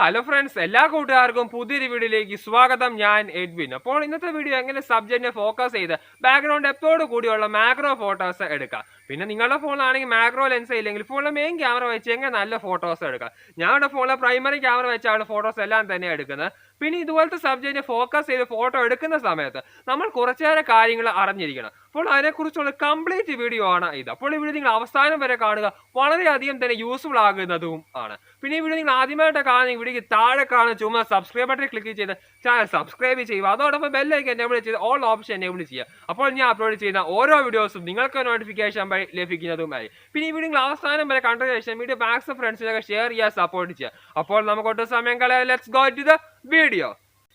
Hello friends, എല്ലാ കൂട്ടുകാർക്കും പുതിയൊരു വീഡിയോയിലേക്ക് സ്വാഗതം. ഞാൻ എഡ്വിൻ. അപ്പോൾ ഇന്നത്തെ വീഡിയോ എങ്ങനെ സബ്ജക്റ്റിനെ ഫോക്കസ് ചെയ്ത് ബാക്ക്ഗ്രൗണ്ട് എപ്പോഴും കൂടിയുള്ള മാക്രോ ഫോട്ടോസ് എടുക്കാം. പിന്നെ നിങ്ങളുടെ ഫോണിലാണെങ്കിൽ മാക്രോ ലെൻസ് ഇല്ലെങ്കിൽ ഫോണിലെ മെയിൻ ക്യാമറ വെച്ച് എങ്ങനെ നല്ല ഫോട്ടോസ് എടുക്കാം. ഞങ്ങളുടെ ഫോണിലെ പ്രൈമറി ക്യാമറ വെച്ചാണ് ഫോട്ടോസ് എല്ലാം തന്നെ എടുക്കുന്നത്. പിന്നെ ഇതുപോലത്തെ സബ്ജക്റ്റിനെ ഫോക്കസ് ചെയ്ത് ഫോട്ടോ എടുക്കുന്ന സമയത്ത് നമ്മൾ കുറച്ചേറെ കാര്യങ്ങൾ അറിഞ്ഞിരിക്കണം. അപ്പോൾ അതിനെക്കുറിച്ചുള്ള കംപ്ലീറ്റ് വീഡിയോ ആണ് ഇത്. അപ്പോൾ ഈ വീഡിയോ നിങ്ങൾ അവസാനം വരെ കാണുക, വളരെയധികം തന്നെ യൂസ്ഫുൾ ആകുന്നതും ആണ്. പിന്നെ ഈ വീഡിയോ നിങ്ങൾ ആദ്യമായിട്ട് കാണുന്ന വീഡിയോക്ക് താഴെ കാണുന്ന ചുമ്മാ സബ്സ്ക്രൈബ് ബട്ടൺ ക്ലിക്ക് ചെയ്ത് ചാനൽ സബ്സ്ക്രൈബ് ചെയ്യുക. അതോടൊപ്പം ബെല്ലൈക്കൻ എനേബിൾ ചെയ്ത് ഓൾ ഓപ്ഷൻ എനേബിൾ ചെയ്യുക. അപ്പോൾ ഞാൻ അപ്ലോഡ് ചെയ്യുന്ന ഓരോ വീഡിയോസും നിങ്ങൾക്ക് നോട്ടിഫിക്കേഷൻ വഴി ലഭിക്കുന്നതുമായി. പിന്നെ ഈ വീഡിയോ നിങ്ങൾ അവസാനം വരെ കണ്ടതിന് ശേഷം വീഡിയോ മാക്സിമം ഫ്രണ്ട്സിനൊക്കെ ഷെയർ ചെയ്യുക, സപ്പോർട്ട് ചെയ്യുക. അപ്പോൾ നമുക്ക് ഒട്ടും സമയം കളയാം. Let's go to the video.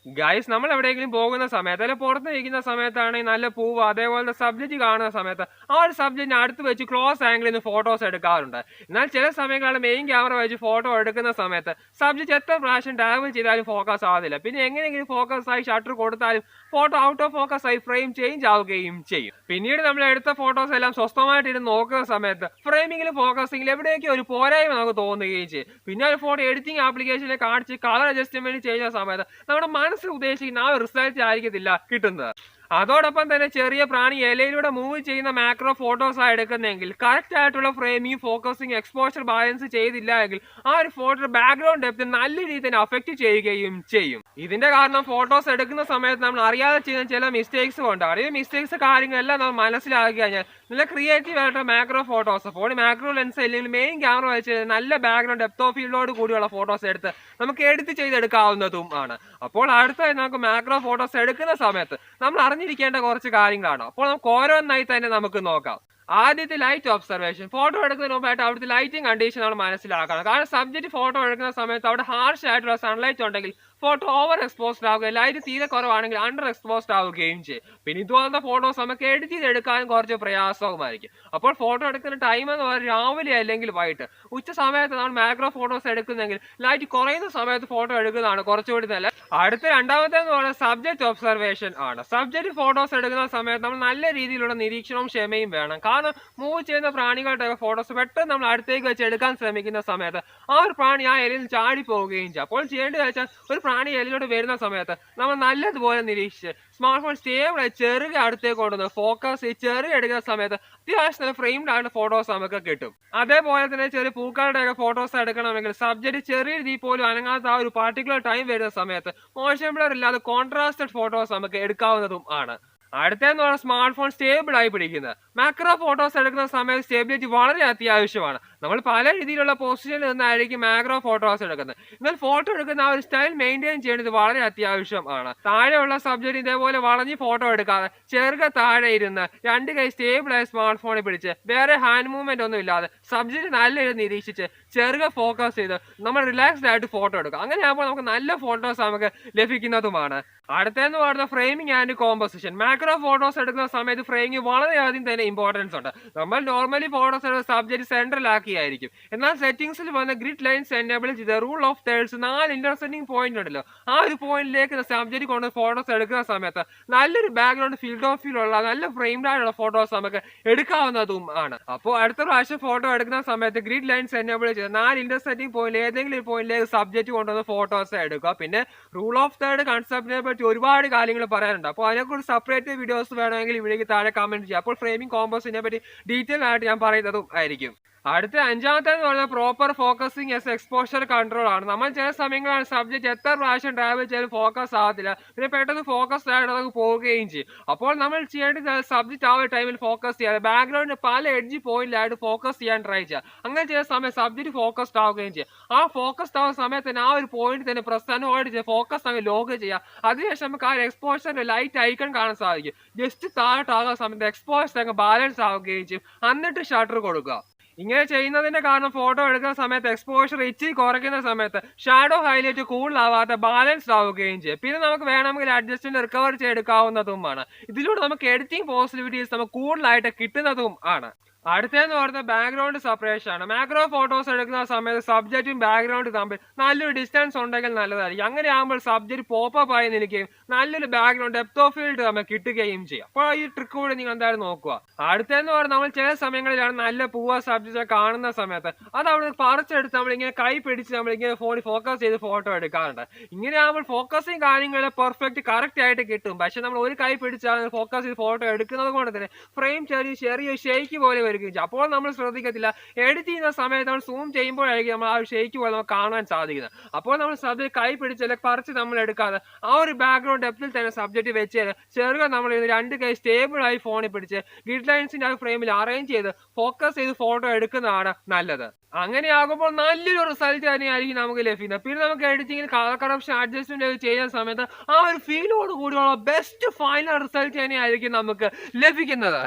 Guys, നമ്മൾ എവിടെയെങ്കിലും പോകുന്ന സമയത്ത് അല്ലെങ്കിൽ പുറത്ത് നിൽക്കുന്ന സമയത്താണെങ്കിൽ നല്ല പൂവ് അതേപോലത്തെ സബ്ജക്റ്റ് കാണുന്ന സമയത്ത് ആ ഒരു സബ്ജക്റ്റിന് അടുത്ത് വെച്ച് ക്ലോസ് ആംഗിളിൽ നിന്ന് ഫോട്ടോസ് എടുക്കാറുണ്ട്. എന്നാൽ ചില സമയങ്ങളിൽ മെയിൻ ക്യാമറ വെച്ച് ഫോട്ടോ എടുക്കുന്ന സമയത്ത് സബ്ജക്റ്റ് എത്ര പ്രാവശ്യം ട്രാവൽ ചെയ്താലും ഫോക്കസ് ആവുന്നില്ല. പിന്നെ എങ്ങനെയെങ്കിലും ഫോക്കസ് ആയി ഷട്ടർ കൊടുത്താലും ഫോട്ടോ ഔട്ട് ഓഫ് ഫോക്കസ് ആയി ഫ്രെയിം ചേഞ്ച് ആവുകയും ചെയ്യും. പിന്നീട് നമ്മൾ എടുത്ത ഫോട്ടോസ് എല്ലാം സ്വസ്ഥമായിട്ട് ഇരുന്ന് നോക്കുന്ന സമയത്ത് ഫ്രെയിമിങ്ങിലും ഫോക്കസിങ്ങിലും എവിടെയൊക്കെ ഒരു പോരായ്മ നമുക്ക് തോന്നുകയും ചെയ്യും. പിന്നെ ഒരു ഫോട്ടോ എഡിറ്റിംഗ് ആപ്ലിക്കേഷനിൽ കാണിച്ച് കളർ അഡ്ജസ്റ്റ്മെന്റ് ചെയ്യുന്ന സമയത്ത് നമ്മുടെ മനസ്സിൽ ഉദ്ദേശിക്കുന്ന ആ ഒരു റിസൾട്ട് ആയിരിക്കത്തില്ല കിട്ടുന്നത്. അതോടൊപ്പം തന്നെ ചെറിയ പ്രാണി ഇലയിലൂടെ മൂവ് ചെയ്യുന്ന മാക്രോ ഫോട്ടോസ് ആണ് എടുക്കുന്നതെങ്കിൽ കറക്റ്റ് ആയിട്ടുള്ള ഫ്രെയിമിംഗ്, ഫോക്കസിങ്, എക്സ്പോഷർ ബാലൻസ് ചെയ്തില്ല എങ്കിൽ ആ ഒരു ഫോട്ടോ ബാക്ക്ഗ്രൗണ്ട് ഡെപ്ത് നല്ല രീതിയിൽ തന്നെ അഫക്റ്റ് ചെയ്യുകയും ചെയ്യും. ഇതിന്റെ കാരണം ഫോട്ടോസ് എടുക്കുന്ന സമയത്ത് നമ്മൾ അറിയാതെ ചെയ്യുന്ന ചില മിസ്റ്റേക്സ് കൊണ്ടാണ്. ഈ മിസ്റ്റേക്സ് കാര്യങ്ങളെല്ലാം നമ്മൾ മനസ്സിലാക്കി കഴിഞ്ഞാൽ നല്ല ക്രിയേറ്റീവ് ആയിട്ടുള്ള macro photos, phone macro lens അല്ലെങ്കിൽ മെയിൻ ക്യാമറ വെച്ച് നല്ല ബാക്ക്ഗ്രൗണ്ട് ഡെപ്ത് ഓഫ് ഫീൽഡോട് കൂടിയുള്ള ഫോട്ടോസ് എടുത്ത് നമുക്ക് എഡിറ്റ് ചെയ്തെടുക്കാവുന്നതും ആണ്. അപ്പോൾ അടുത്തായി നമുക്ക് മാക്രോ ഫോട്ടോസ് എടുക്കുന്ന സമയത്ത് നമ്മൾ അറിഞ്ഞിരിക്കേണ്ട കുറച്ച് കാര്യങ്ങളാണ്. അപ്പോൾ നമുക്ക് ഓരോന്നായി തന്നെ നമുക്ക് നോക്കാം. ആദ്യത്തെ ലൈറ്റ് ഒബ്സർവേഷൻ. ഫോട്ടോ എടുക്കുന്നതിന് മുമ്പായിട്ട് അവിടുത്തെ ലൈറ്റിംഗ് കണ്ടീഷൻ നമ്മൾ മനസ്സിലാക്കണം. കാരണം സബ്ജക്റ്റ് ഫോട്ടോ എടുക്കുന്ന സമയത്ത് അവിടെ ഹാർഷ് ആയിട്ടുള്ള സൺലൈറ്റ് ഉണ്ടെങ്കിൽ ഫോട്ടോ ഓവർ എക്സ്പോസ്ഡ് ആവുകയും ലൈറ്റ് തീരെ കുറവാണെങ്കിൽ അണ്ടർ എക്സ്പോസ്ഡ് ആവുകയും ചെയ്യും. പിന്നെ ഇതുപോലത്തെ ഫോട്ടോസ് നമുക്ക് എഡിറ്റ് ചെയ്തെടുക്കാനും കുറച്ച് പ്രയാസവുമായിരിക്കും. അപ്പോൾ ഫോട്ടോ എടുക്കുന്ന ടൈം എന്ന് പറയുന്നത് രാവിലെ അല്ലെങ്കിൽ വൈകിട്ട് ഉച്ച സമയത്ത് നമ്മൾ മാക്രോ ഫോട്ടോസ് എടുക്കുന്നെങ്കിൽ ലൈറ്റ് കുറയുന്ന സമയത്ത് ഫോട്ടോ എടുക്കുന്നതാണ് കുറച്ചുകൂടി നല്ല. അടുത്ത രണ്ടാമത്തേന്ന് പറയുന്നത് സബ്ജക്റ്റ് ഒബ്സർവേഷൻ ആണ്. സബ്ജക്റ്റ് ഫോട്ടോസ് എടുക്കുന്ന സമയത്ത് നമ്മൾ നല്ല രീതിയിലുള്ള നിരീക്ഷണവും ക്ഷമയും വേണം. കാരണം മൂവ് ചെയ്യുന്ന പ്രാണികളുടെ ഫോട്ടോസ് പെട്ടെന്ന് നമ്മൾ അടുത്തേക്ക് വെച്ച് എടുക്കാൻ ശ്രമിക്കുന്ന സമയത്ത് ആ ഒരു പ്രാണി ആ എലിയിൽ ചാടി പോവുകയും ചെയ്യും. അപ്പോൾ ചെയ്യേണ്ടത് വെച്ചാൽ ഒരു പ്രാണി എലിലോട്ട് വരുന്ന സമയത്ത് നമ്മൾ നല്ലതുപോലെ നിരീക്ഷിച്ച് സ്മാർട്ട് ഫോൺ സ്റ്റേബിളായി ചെറുകെ അടുത്തേക്ക് കൊണ്ടുവന്ന് ഫോക്കസ് ചെറുകെ എടുക്കുന്ന സമയത്ത് അത്യാവശ്യം നല്ല ഫ്രെയിംഡ് ആയിട്ട് ഫോട്ടോസ് നമുക്ക് കിട്ടും. അതേപോലെ തന്നെ ചെറിയ പൂക്കളുടെയൊക്കെ ഫോട്ടോസ് എടുക്കണമെങ്കിൽ സബ്ജക്റ്റ് ചെറിയ രീതിയിൽ പോലും അനങ്ങാത്ത ആ ഒരു പാർട്ടിക്കുലർ ടൈം വരുന്ന സമയത്ത് മോശം ബ്ലർ ഇല്ലാതെ കോൺട്രാസ്റ്റഡ് ഫോട്ടോസ് നമുക്ക് എടുക്കാവുന്നതും ആണ്. അടുത്തെന്ന് പറഞ്ഞാൽ സ്മാർട്ട് ഫോൺ സ്റ്റേബിൾ ആയി പിടിക്കുന്നത്. മാക്രോ ഫോട്ടോസ് എടുക്കുന്ന സമയത്ത് സ്റ്റെബിലിറ്റി വളരെ അത്യാവശ്യമാണ്. നമ്മൾ പല രീതിയിലുള്ള പൊസിഷനിൽ നിന്നായിരിക്കും മാക്രോ ഫോട്ടോസ് എടുക്കുന്നത്. എന്നാൽ ഫോട്ടോ എടുക്കുന്ന ആ ഒരു സ്റ്റൈൽ മെയിൻറ്റെയിൻ ചെയ്യുന്നത് വളരെ അത്യാവശ്യമാണ്. താഴെയുള്ള സബ്ജക്റ്റ് ഇതേപോലെ വളഞ്ഞ് ഫോട്ടോ എടുക്കാതെ ചെറുക താഴെ ഇരുന്ന് രണ്ട് കൈ സ്റ്റേബിളായി സ്മാർട്ട് ഫോണിൽ പിടിച്ച് വേറെ ഹാൻഡ് മൂവ്മെന്റ് ഒന്നും ഇല്ലാതെ സബ്ജക്റ്റ് നല്ല രീതിയിൽ നിരീക്ഷിച്ച് ചെറുക ഫോക്കസ് ചെയ്ത് നമ്മൾ റിലാക്സ്ഡ് ആയിട്ട് ഫോട്ടോ എടുക്കുക. അങ്ങനെയാകുമ്പോൾ നമുക്ക് നല്ല ഫോട്ടോസ് നമുക്ക് ലഭിക്കുന്നതുമാണ്. അടുത്തെന്ന് പറയുന്ന framing and composition. Macro photos എടുക്കുന്ന സമയത്ത് ഫ്രെയിമിംഗ് വളരെയധികം തന്നെ ഇമ്പോർട്ടൻസ് ഉണ്ട്. നമ്മൾ നോർമലി ഫോട്ടോസ് എടുക്കുന്ന സബ്ജക്റ്റ് സെൻട്രൽ ആക്കിയായിരിക്കും. എന്നാൽ സെറ്റിംഗ്സിൽ വന്ന ഗ്രിഡ് ലൈൻസ് എനേബിൾ ചെയ്ത rule of thirds 4 intersecting point ഉണ്ടല്ലോ, ആ ഒരു പോയിന്റിലേക്ക് സബ്ജക്റ്റ് കൊണ്ട് ഫോട്ടോസ് എടുക്കുന്ന സമയത്ത് നല്ലൊരു ബാക്ക്ഗ്രൗണ്ട് ഫീൽഡ് ഓഫ് ഫീൽ ഉള്ള നല്ല ഫ്രെയിംഡ് ആയിട്ടുള്ള ഫോട്ടോസ് നമുക്ക് എടുക്കാവുന്നതും ആണ്. അപ്പോൾ അടുത്ത പ്രാവശ്യം ഫോട്ടോ എടുക്കുന്ന സമയത്ത് ഗ്രിഡ് ലൈൻസ് എനേബിൾ ചെയ്ത് 4 ഇന്റർസെക്റ്റിംഗ് പോയിന്റ് ഏതെങ്കിലും ഒരു പോയിന്റിലേക്ക് സബ്ജക്റ്റ് കൊണ്ടുവന്ന് ഫോട്ടോസ് എടുക്കുക. പിന്നെ റൂൾ ഓഫ് തേർഡ് കൺസെപ്റ്റിനെ പറ്റി ഒരുപാട് കാര്യങ്ങൾ പറയാനുണ്ട്. അപ്പോൾ അതിനെക്കുറിച്ച് സെപ്പറേറ്റ് വീഡിയോസ് വേണമെങ്കിൽ ഇവിടേക്ക് താഴെ കമന്റ് ചെയ്യാം. അപ്പോൾ ഫ്രെയിമിംഗ് കോമ്പോസിനെ പറ്റി ഡീറ്റെയിൽ ആയിട്ട് ഞാൻ പറയുന്നതും ആയിരിക്കും. അടുത്ത അഞ്ചാമത്തെ എന്ന് പറയുന്നത് proper focusing S exposure control ആണ്. നമ്മൾ ചില സമയങ്ങളാണ് സബ്ജക്റ്റ് എത്ര പ്രാവശ്യം ട്രാവൽ ചെയ്ത് ഫോക്കസ് ആകത്തില്ല, പിന്നെ പെട്ടെന്ന് ഫോക്കസ് ആയിട്ട് നമുക്ക് പോവുകയും ചെയ്യും. അപ്പോൾ നമ്മൾ ചെയ്യേണ്ടത് സബ്ജക്റ്റ് ആ ഒരു ടൈമിൽ ഫോക്കസ് ചെയ്യാതെ ബാക്ക്ഗ്രൗണ്ടിൽ പല എഡ്ജ് പോയിന്റിലായിട്ട് ഫോക്കസ് ചെയ്യാൻ ട്രൈ ചെയ്യുക. അങ്ങനെ ചെയ്ത സമയം സബ്ജക്റ്റ് ഫോക്കസ്ഡ് ആവുകയും ചെയ്യും. ആ ഫോക്കസ്ഡ് ആവുന്ന സമയത്ത് തന്നെ ആ ഒരു പോയിന്റ് തന്നെ പ്രസ്ഥാനമായിട്ട് ഫോക്കസ് അങ്ങ് ലോക്ക് ചെയ്യുക. അതിനുശേഷം നമുക്ക് ആ എക്സ്പോഷറിന്റെ ലൈറ്റ് ഐക്കൺ കാണാൻ സാധിക്കും. ജസ്റ്റ് താഴോട്ടാകുന്ന സമയത്ത് എക്സ്പോഷർ അങ്ങ് ബാലൻസ് ആവുകയും ചെയ്യും. എന്നിട്ട് ഷട്ടർ കൊടുക്കുക. ഇങ്ങനെ ചെയ്യുന്നതിന്റെ കാരണം ഫോട്ടോ എടുക്കുന്ന സമയത്ത് എക്സ്പോഷർ ഇച്ചിരി കുറയ്ക്കുന്ന സമയത്ത് ഷാഡോ ഹൈലൈറ്റ് കൂടുതലാവാതെ ബാലൻസ്ഡ് ആവുകയും ചെയ്യും. പിന്നെ നമുക്ക് വേണമെങ്കിൽ അഡ്ജസ്റ്റ്മെന്റ് റിക്കവർ ചെയ്തെടുക്കാവുന്നതുമാണ്. ഇതിലൂടെ നമുക്ക് എഡിറ്റിംഗ് പോസിബിലിറ്റീസ് നമുക്ക് കൂടുതലായിട്ട് കിട്ടുന്നതും ആണ്. അടുത്തതെന്ന് പറയുന്നത് ബാക്ക്ഗ്രൗണ്ട് സെപ്പറേഷൻ ആണ്. മാക്രോ ഫോട്ടോസ് എടുക്കുന്ന സമയത്ത് സബ്ജക്റ്റും ബാക്ക്ഗ്രൗണ്ട് തമ്മിൽ നല്ലൊരു ഡിസ്റ്റൻസ് ഉണ്ടെങ്കിൽ നല്ലതായിരിക്കും. അങ്ങനെ ആകുമ്പോൾ സബ്ജക്റ്റ് പോപ്പപ്പ് ആയി നിൽക്കുകയും നല്ലൊരു ബാക്ക്ഗ്രൗണ്ട് ഡെപ്ത് ഓഫ് ഫീൽഡ് നമുക്ക് കിട്ടുകയും ചെയ്യും. അപ്പോൾ ഈ ട്രിക്ക് കൂടി നിങ്ങൾ എന്തായാലും നോക്കുക. അടുത്തതെന്ന് പറഞ്ഞാൽ നമ്മൾ ചില സമയങ്ങളിലാണ് നല്ല പൂവ സബ്ജക്റ്റ് സബ്ജക്റ്റ് കാണുന്ന സമയത്ത് അത് അവിടെ പറിച്ചെടുത്ത് നമ്മളിങ്ങനെ കൈ പിടിച്ച് നമ്മളിങ്ങനെ ഫോണിൽ ഫോക്കസ് ചെയ്ത് ഫോട്ടോ എടുക്കാറുണ്ട്. ഇങ്ങനെ ആകുമ്പോൾ ഫോക്കസിങ് കാര്യങ്ങൾ പെർഫെക്റ്റ് കറക്റ്റ് ആയിട്ട് കിട്ടും. പക്ഷെ നമ്മൾ ഒരു കൈ പിടിച്ചാൽ ഫോക്കസ് ചെയ്ത് ഫോട്ടോ എടുക്കുന്നത് കൊണ്ട് തന്നെ ഫ്രെയിം ചെറിയ ഷെയ്ക്ക് പോലെ വരികയും ചെയ്യും. അപ്പോൾ നമ്മൾ ശ്രദ്ധിക്കത്തില്ല. എഡിറ്റ് ചെയ്യുന്ന സമയത്ത് നമ്മൾ സൂം ചെയ്യുമ്പോഴായിരിക്കും നമ്മൾ ആ ഷെയ്ക്ക് പോലെ നമുക്ക് കാണാൻ സാധിക്കുന്നത്. അപ്പോൾ നമ്മൾ സബ്ജക്റ്റ് കൈ പിടിച്ച് പറിച്ച് നമ്മൾ എടുക്കാതെ ആ ഒരു ബാക്ക്ഗ്രൗണ്ട് ഡെപ്തിൽ തന്നെ സബ്ജക്റ്റ് വെച്ച് ചെറുകെ നമ്മൾ രണ്ട് കൈ സ്റ്റേബിൾ ആയി ഫോണിൽ പിടിച്ച് ഗ്രിഡ് ലൈൻസിന്റെ ആ ഫ്രെയിമിൽ അറേഞ്ച് ചെയ്ത് ഫോക്കസ് ചെയ്ത് ഫോട്ടോ എടുക്കുന്നതാണ് നല്ലത്. അങ്ങനെയാകുമ്പോൾ നല്ലൊരു റിസൾട്ട് തന്നെയായിരിക്കും നമുക്ക് ലഭിക്കുന്നത്. പിന്നെ നമുക്ക് എഡിറ്റിംഗിൽ കളർ കറപ്ഷൻ അഡ്ജസ്റ്റ്മെന്റ് ചെയ്യുന്ന സമയത്ത് ആ ഒരു ഫീലോട് കൂടിയുള്ള ബെസ്റ്റ് ഫൈനൽ റിസൾട്ട് തന്നെയായിരിക്കും നമുക്ക് ലഭിക്കുന്നത്.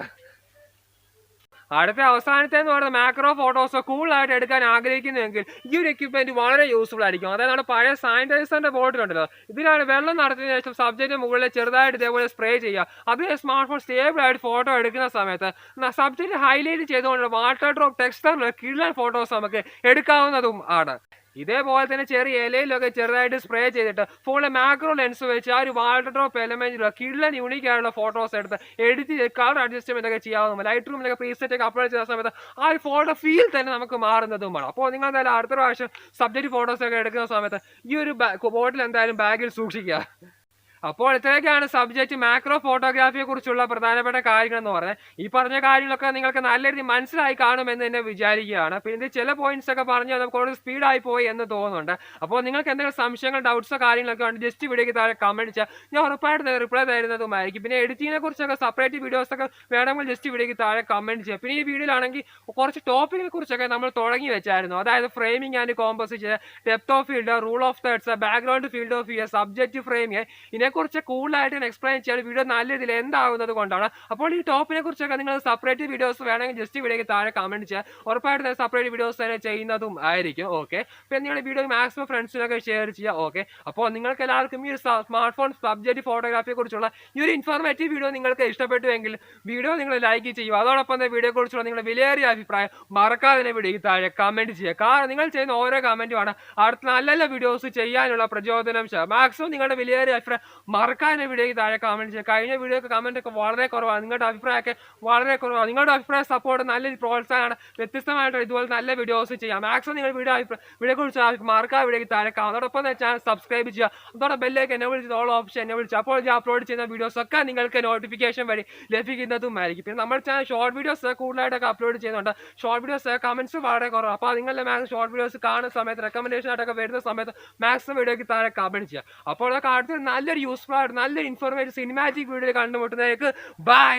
അടുത്ത അവസാനത്തേന്ന് പറയുന്നത് മാക്രോ ഫോട്ടോസ് കൂളായിട്ട് എടുക്കാൻ ആഗ്രഹിക്കുന്നുവെങ്കിൽ ഈ ഒരു എക്യുപ്മെന്റ് വളരെ യൂസ്ഫുൾ ആയിരിക്കും. അതായത് നമ്മുടെ പഴയ സാനിറ്റൈസറിന്റെ ബോട്ടിലുണ്ടല്ലോ, ഇതിലാണ് വെള്ളം നടത്തിയതിനു ശേഷം സബ്ജക്റ്റിന് മുകളിൽ ചെറുതായിട്ട് ഇതേപോലെ സ്പ്രേ ചെയ്യുക. അതിന് സ്മാർട്ട് ഫോൺ സ്റ്റേബിൾ ആയിട്ട് ഫോട്ടോ എടുക്കുന്ന സമയത്ത് സബ്ജക്റ്റ് ഹൈലൈറ്റ് ചെയ്തുകൊണ്ട് വാട്ടർ ഡ്രോപ്പ് ടെക്സ്റ്ററിൽ കിള്ളൻ ഫോട്ടോസ് നമുക്ക് എടുക്കാവുന്നതും ആണ്. ഇതേപോലെ തന്നെ ചെറിയ ഇലയിലൊക്കെ ചെറുതായിട്ട് സ്പ്രേ ചെയ്തിട്ട് ഫോണിലെ മാക്രോ ലെൻസ് വെച്ച് ആ ഒരു വാട്ടർ ഡ്രോപ്പ് എലമെന്റിലുള്ള കിള്ളൻ യൂണിക് ആയിട്ടുള്ള ഫോട്ടോസ് എടുത്ത് എഡിറ്റ് ചെയ്ത് കളർ അഡ്ജസ്റ്റ്മെന്റ് ഒക്കെ ചെയ്യാവുന്ന ലൈറ്റ് റൂമിലൊക്കെ പ്രീസെറ്റ് ഒക്കെ അപ്ലോഡ് ചെയ്യുന്ന സമയത്ത് ആ ഒരു ഫോട്ടോ ഫീൽ തന്നെ നമുക്ക് മാറുന്നതുമാണ്. അപ്പോൾ നിങ്ങൾ എന്തായാലും അടുത്ത പ്രാവശ്യം സബ്ജക്റ്റ് ഫോട്ടോസ് ഒക്കെ എടുക്കുന്ന സമയത്ത് ഈ ഒരു ബോട്ടിൽ എന്തായാലും ബാഗിൽ സൂക്ഷിക്കുക. അപ്പോൾ ഇത്രയൊക്കെയാണ് സബ്ജക്റ്റ് മാക്രോ ഫോട്ടോഗ്രാഫിയെ കുറിച്ചുള്ള പ്രധാനപ്പെട്ട കാര്യങ്ങൾ എന്ന് പറഞ്ഞാൽ. ഈ പറഞ്ഞ കാര്യങ്ങളൊക്കെ നിങ്ങൾക്ക് നല്ല രീതിയിൽ മനസ്സിലായി കാണുമെന്ന് തന്നെ വിചാരിക്കുകയാണ്. പിന്നെ ചില പോയിന്റ്സ് ഒക്കെ പറഞ്ഞ് നമുക്ക് കൂടുതൽ സ്പീഡായി പോയി എന്ന് തോന്നുന്നുണ്ട്. അപ്പോൾ നിങ്ങൾക്ക് എന്തെങ്കിലും സംശയങ്ങൾ ഡൗട്ട്സോ കാര്യങ്ങളൊക്കെ ഉണ്ട് ജസ്റ്റ് വീഡിയോയ്ക്ക് താഴെ കമന്റ് ചെയ്യാം, ഞാൻ ഉറപ്പായിട്ട് റിപ്ലൈ തരുന്നതുമായിരിക്കും. പിന്നെ എഡിറ്റിങ്ങിനെ കുറിച്ചൊക്കെ സെപ്പറേറ്റ് വീഡിയോസ് ഒക്കെ വേണമെങ്കിൽ ജസ്റ്റ് വീഡിയോയ്ക്ക് താഴെ കമന്റ് ചെയ്യാം. പിന്നെ ഈ വീഡിയോയിലാണെങ്കിൽ കുറച്ച് ടോപ്പിക്കിനെ കുറിച്ചൊക്കെ നമ്മൾ തുടങ്ങി വെച്ചായിരുന്നു. അതായത് framing and composition, depth of field, rule of thirds, background field of view, subject framing, ഇതിനെക്കുറിച്ച് കൂടുതലായിട്ട് എക്സ്പ്ലെയിൻ ചെയ്യാൻ വീഡിയോ നല്ല രീതിയിൽ എന്താവുന്നത് കൊണ്ടാണ്. അപ്പോൾ ഈ ടോപ്പിനെ കുറിച്ചൊക്കെ നിങ്ങൾ സെപ്പറേറ്റ് വീഡിയോസ് വേണമെങ്കിൽ ജസ്റ്റ് വീഡിയോയ്ക്ക് താഴെ കമന്റ് ചെയ്യാം, ഉറപ്പായിട്ട് സെപ്പറേറ്റ് വീഡിയോസ് തന്നെ ചെയ്യുന്നതും ആയിരിക്കും. ഓക്കെ, പിന്നെ നിങ്ങൾ വീഡിയോ മാക്സിമം ഫ്രണ്ട്സിനൊക്കെ ഷെയർ ചെയ്യുക. ഓക്കെ, അപ്പോൾ നിങ്ങൾക്ക് എല്ലാവർക്കും ഈ സ്മാർട്ട് ഫോൺ സബ്ജക്റ്റ് ഫോട്ടോഗ്രാഫിയെ കുറിച്ചുള്ള ഈ ഒരു ഇൻഫോർമേറ്റീവ് വീഡിയോ നിങ്ങൾക്ക് ഇഷ്ടപ്പെട്ടുവെങ്കിൽ വീഡിയോ നിങ്ങൾ ലൈക്ക് ചെയ്യുക. അതോടൊപ്പം തന്നെ വീഡിയോ കുറിച്ചുള്ള നിങ്ങളുടെ വിലയേറിയ അഭിപ്രായം മറക്കാതെ തന്നെ വീഡിയോയ്ക്ക് താഴെ കമന്റ് ചെയ്യുക. കാരണം നിങ്ങൾ ചെയ്യുന്ന ഓരോ കമന്റുമാണ് അടുത്ത നല്ല നല്ല വീഡിയോസ് ചെയ്യാനുള്ള പ്രചോദനം. മാക്സിമം നിങ്ങളുടെ വിലയേറിയ അഭിപ്രായം മറക്കാതെ വീഡിയോയ്ക്ക് താഴെ കമന്റ് ചെയ്യുക. കഴിഞ്ഞ വീഡിയോക്ക് കമന്റ് ഒക്കെ വളരെ കുറവാണ്, നിങ്ങളുടെ അഭിപ്രായമൊക്കെ വളരെ കുറവാണ്. നിങ്ങളുടെ അഭിപ്രായ സപ്പോർട്ട് നല്ലൊരു പ്രോത്സാഹനമാണ്. വ്യത്യസ്തമായിട്ട് ഇതുപോലെ നല്ല വീഡിയോസ് ചെയ്യാം. മാക്സിമം നിങ്ങൾ വീഡിയോ കുറിച്ച് മറക്കാതെ വീഡിയോയ്ക്ക് താഴെ കാണാം. അതോടൊപ്പം തന്നെ ചാനൽ സബ്സ്ക്രൈബ് ചെയ്യുക. അതോടെ ബെല്ലേക്ക് എന്നെ വിളിച്ച് ഓൾ ഓപ്ഷൻ എന്നെ വിളിച്ച് അപ്പോൾ ഞാൻ അപ്ലോഡ് ചെയ്യുന്ന വീഡിയോസ് ഒക്കെ നിങ്ങൾക്ക് നോട്ടിഫിക്കേഷൻ വഴി ലഭിക്കുന്നതുമായിരിക്കും. പിന്നെ നമ്മുടെ ചാനൽ ഷോർട്ട് വീഡിയോസ് കൂടുതലായിട്ടൊക്കെ അപ്ലോഡ് ചെയ്യുന്നുണ്ട്. ഷോർട്ട് വീഡിയോസ് കമന്റ്സ് വളരെ കുറവ്. അപ്പോൾ നിങ്ങളുടെ മാക്സിമം ഷോർട്ട് വീഡിയോസ് കാണുന്ന സമയത്ത് റെക്കമെൻഡേഷൻ ആയിട്ടൊക്കെ വരുന്ന സമയത്ത് മാക്സിമം വീഡിയോയ്ക്ക് താഴെ കമന്റ് ചെയ്യുക. അപ്പോൾ അതൊക്കെ അടുത്തൊരു നല്ലൊരു യൂസ്ഫുൾ ആയിട്ട് നല്ലൊരു ഇൻഫോർമേറ്റീവ് സിനിമാറ്റിക് വീഡിയോ കണ്ടുമുട്ടുന്നതിലേക്ക് ബൈ.